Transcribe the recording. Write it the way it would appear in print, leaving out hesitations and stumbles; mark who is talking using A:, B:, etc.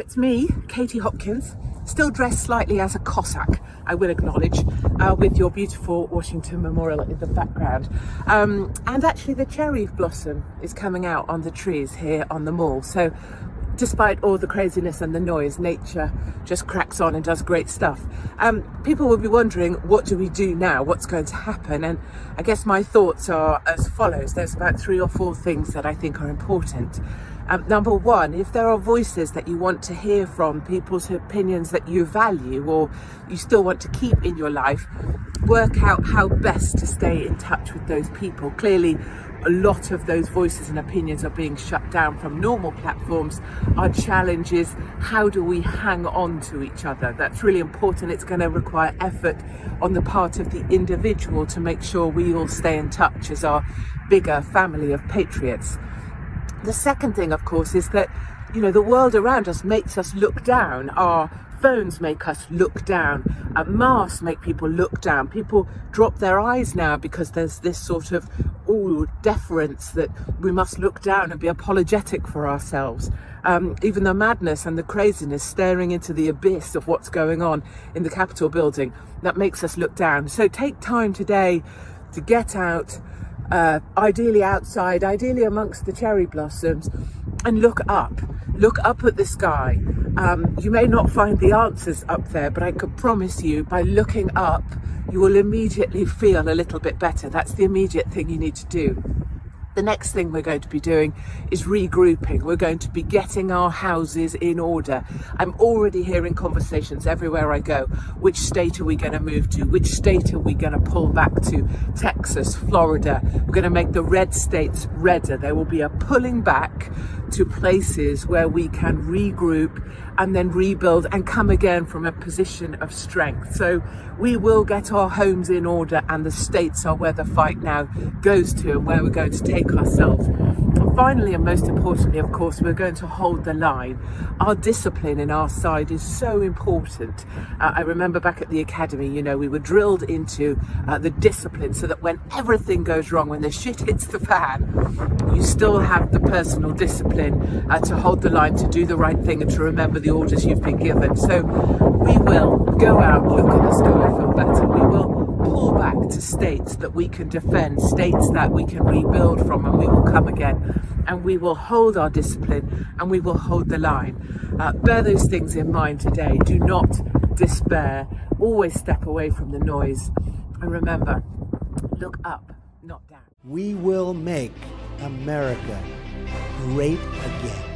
A: it's me, Katie Hopkins, still dressed slightly as a Cossack, I will acknowledge, with your beautiful Washington Memorial in the background. And actually the cherry blossom is coming out on the trees here on the mall. So despite all the craziness and the noise, nature just cracks on and does great stuff. People will be wondering, what do we do now? What's going to happen? And I guess my thoughts are as follows. There's about 3 or 4 things that I think are important. Number one, if there are voices that you want to hear from, people's opinions that you value or you still want to keep in your life, work out how best to stay in touch with those people. Clearly, a lot of those voices and opinions are being shut down from normal platforms. Our challenge is, how do we hang on to each other? That's really important. It's going to require effort on the part of the individual to make sure we all stay in touch as our bigger family of patriots. The second thing, of course, is that, the world around us makes us look down. Our phones make us look down. Masks make people look down. People drop their eyes now because there's this sort of deference that we must look down and be apologetic for ourselves. Even the madness and the craziness staring into the abyss of what's going on in the Capitol building, that makes us look down. So take time today to get out, ideally outside, ideally amongst the cherry blossoms, and look up at the sky. You may not find the answers up there, but I could promise you, by looking up, you will immediately feel a little bit better. That's the immediate thing you need to do. The next thing we're going to be doing is regrouping. We're going to be getting our houses in order. I'm already hearing conversations everywhere I go. Which state are we going to move to? Which state are we going to pull back to? Texas, Florida. We're going to make the red states redder. There will be a pulling back to places where we can regroup and then rebuild and come again from a position of strength. So we will get our homes in order, and the states are where the fight now goes to and where we're going to take ourselves. And finally, and most importantly, of course, we're going to hold the line. Our discipline in our side is so important. I remember back at the academy, we were drilled into the discipline so that when everything goes wrong, when the shit hits the fan, you still have the personal discipline to hold the line, to do the right thing, and to remember the orders you've been given. So we will go out, look at the sky, feel better. We will pull back to states that we can defend, states that we can rebuild from, and we will come again, and we will hold our discipline, and we will hold the line. Bear those things in mind today. Do not despair. Always step away from the noise, and remember, look up, not down.
B: We will make America great again.